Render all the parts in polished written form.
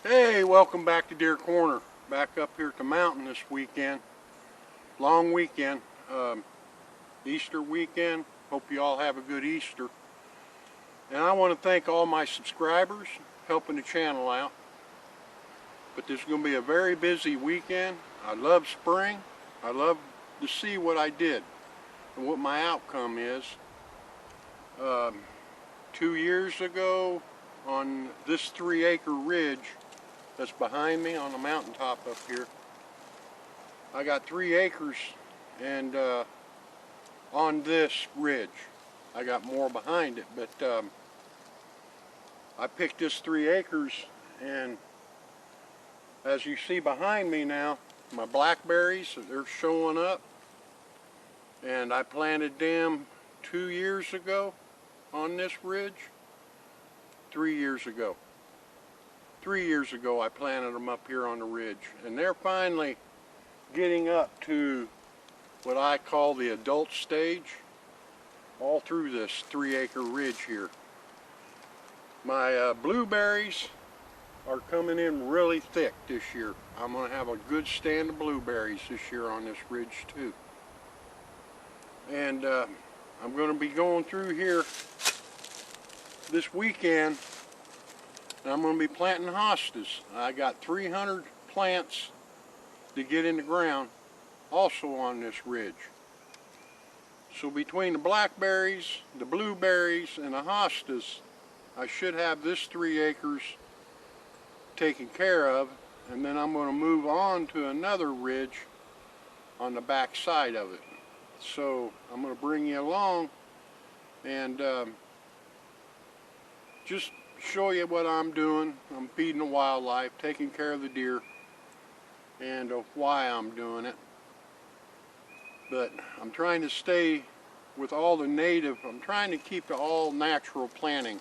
Hey, welcome back to Deer Corner. Back up here at the mountain this weekend. Long weekend. Easter weekend. Hope you all have a good Easter. And I want to thank all my subscribers helping the channel out. But this is going to be a very busy weekend. I love spring. I love to see what I did and what my outcome is. 2 years ago on this 3-acre ridge that's behind me on the mountaintop up here, I got 3 acres, and on this ridge I got more behind it, but I picked this 3 acres, and as you see behind me now, my blackberries, they're showing up, and I planted them 2 years ago on this ridge. 3 years ago. 3 years ago I planted them up here on the ridge, and they're finally getting up to what I call the adult stage all through this 3-acre ridge here. My blueberries are coming in really thick this year. I'm going to have a good stand of blueberries this year on this ridge too. And I'm going to be going through here this weekend, and I'm going to be planting hostas. I got 300 plants to get in the ground also on this ridge. So between the blackberries, the blueberries, and the hostas, I should have this 3 acres taken care of, and then I'm going to move on to another ridge on the back side of it. So I'm going to bring you along and just show you what I'm doing. I'm feeding the wildlife, taking care of the deer, and why I'm doing it. But I'm trying to stay with all the native. I'm trying to keep the all natural planting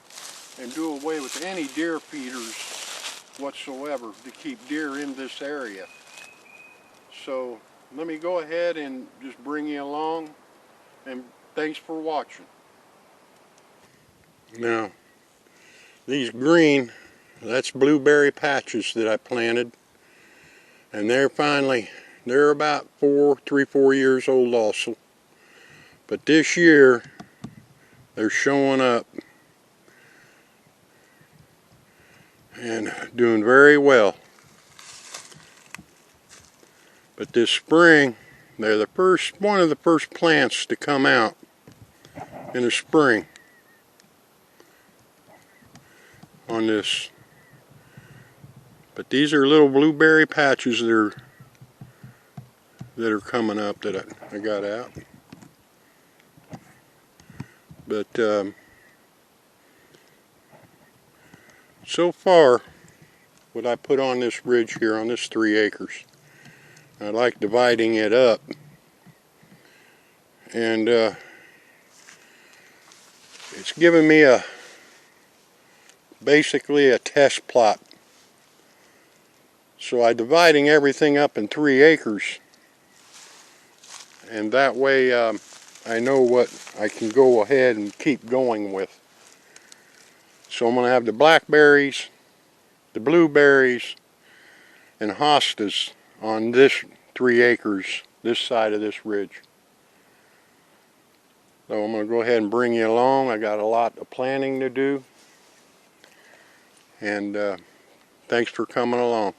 and do away with any deer feeders whatsoever to keep deer in this area. So let me go ahead and just bring you along, and thanks for watching. Now, these green, that's blueberry patches that I planted, and they're about 3-4 years old also. But this year they're showing up and doing very well. But this spring, they're one of the first plants to come out in the spring on this. But these are little blueberry patches that are coming up that I got out. But so far, what I put on this ridge here on this 3 acres, I like dividing it up, and it's giving me basically a test plot. So I'm dividing everything up in 3 acres, and that way I know what I can go ahead and keep going with. So I'm going to have the blackberries, the blueberries, and hostas on this 3 acres, this side of this ridge. So I'm going to go ahead and bring you along. I got a lot of planning to do, and thanks for coming along.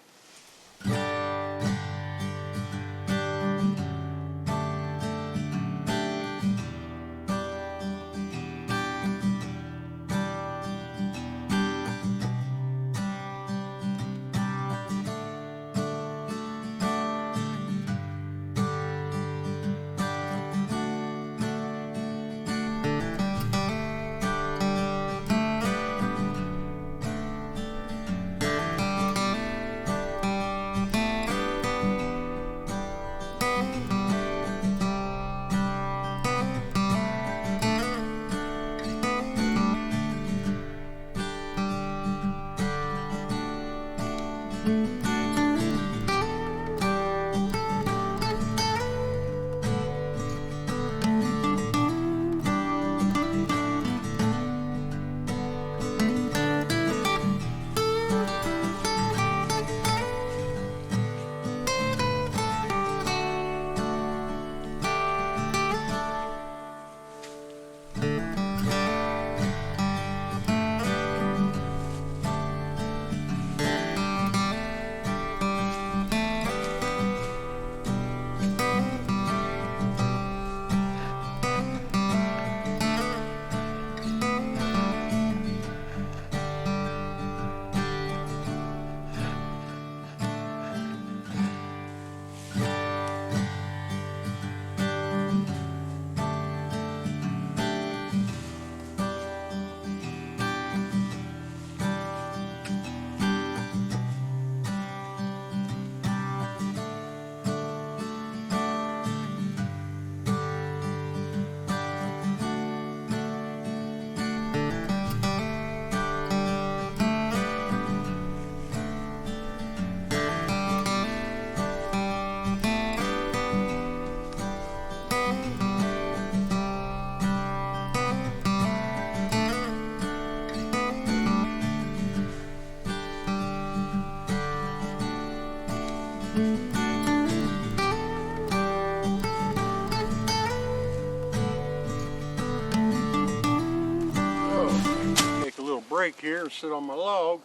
break here and sit on my log.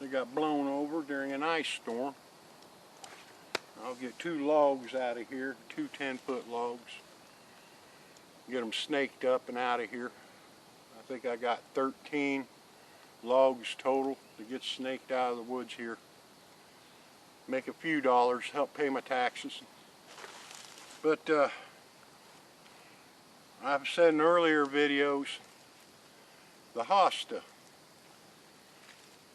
They got blown over during an ice storm. I'll get 2 logs out of here, 2 10-foot logs. Get them snaked up and out of here. I think I got 13 logs total to get snaked out of the woods here. Make a few dollars, help pay my taxes. But I've said in earlier videos, the hosta.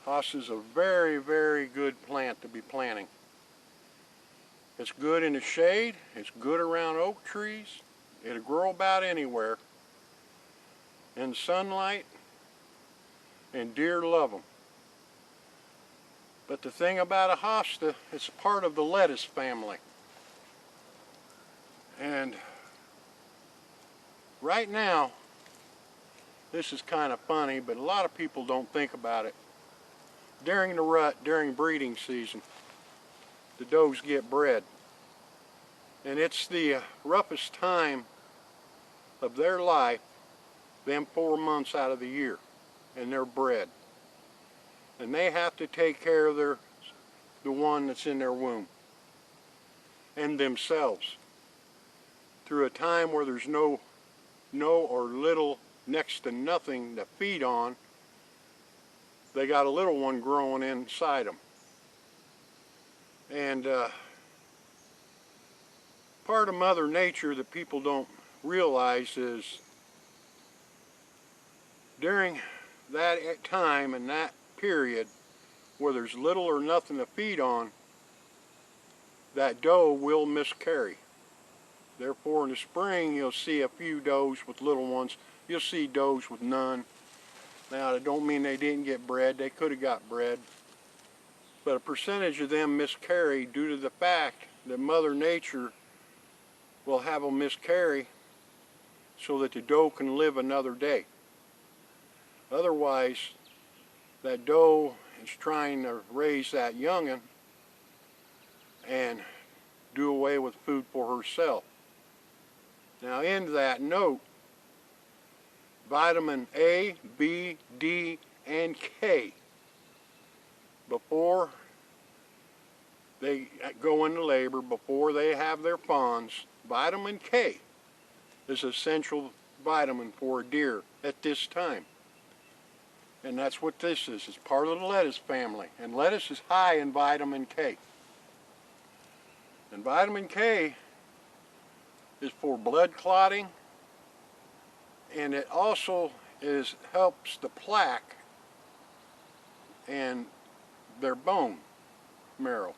Hosta is a very, very good plant to be planting. It's good in the shade, it's good around oak trees, it'll grow about anywhere. In sunlight, and deer love them. But the thing about a hosta, it's part of the lettuce family. And right now, this is kind of funny, but a lot of people don't think about it. During the rut, during breeding season, the does get bred. And it's the roughest time of their life, them 4 months out of the year, and they're bred. And they have to take care of the one that's in their womb and themselves through a time where there's no or little, next to nothing to feed on. They got a little one growing inside them. And part of Mother Nature that people don't realize is during that time and that period where there's little or nothing to feed on, that doe will miscarry. Therefore in the spring you'll see a few does with little ones. You'll see does with none. Now that don't mean they didn't get bred. They could have got bred. But a percentage of them miscarry due to the fact that Mother Nature will have them miscarry so that the doe can live another day. Otherwise, that doe is trying to raise that young'un and do away with food for herself. Now in that note, vitamin A, B, D, and K, before they go into labor, before they have their fawns, vitamin K is essential vitamin for a deer at this time. And that's what this is. It's part of the lettuce family. And lettuce is high in vitamin K. And vitamin K is for blood clotting, and it also helps the plaque and their bone marrow.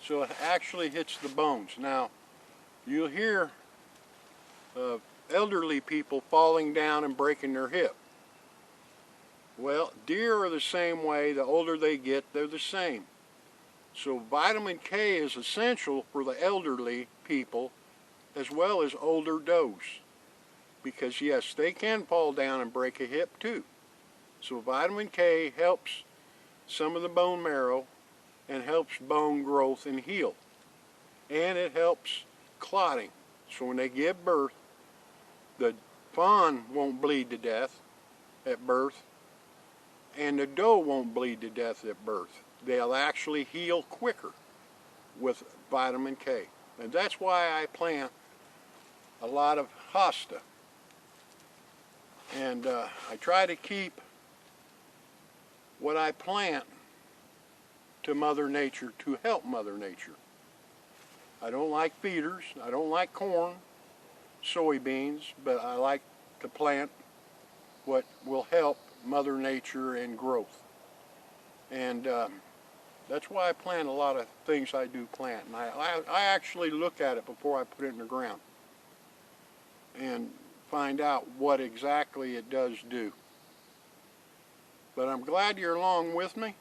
So it actually hits the bones. Now, you'll hear elderly people falling down and breaking their hip. Well, deer are the same way. The older they get, they're the same. So vitamin K is essential for the elderly people as well as older does. Because yes, they can fall down and break a hip too. So vitamin K helps some of the bone marrow and helps bone growth and heal. And it helps clotting. So when they give birth, the fawn won't bleed to death at birth, and the doe won't bleed to death at birth. They'll actually heal quicker with vitamin K. And that's why I plant a lot of hosta. And I try to keep what I plant to Mother Nature, to help Mother Nature. I don't like feeders, I don't like corn, soybeans, but I like to plant what will help Mother Nature and growth. And that's why I plant a lot of things I do plant. And I actually look at it before I put it in the ground and find out what exactly it does do. But I'm glad you're along with me,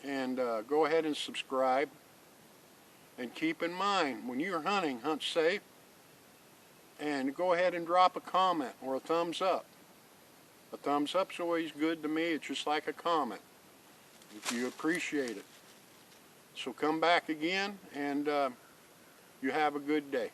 and go ahead and subscribe. And keep in mind, when you're hunting, hunt safe, and go ahead and drop a comment or a thumbs up. A thumbs up's always good to me. It's just like a comment if you appreciate it. So come back again, and you have a good day.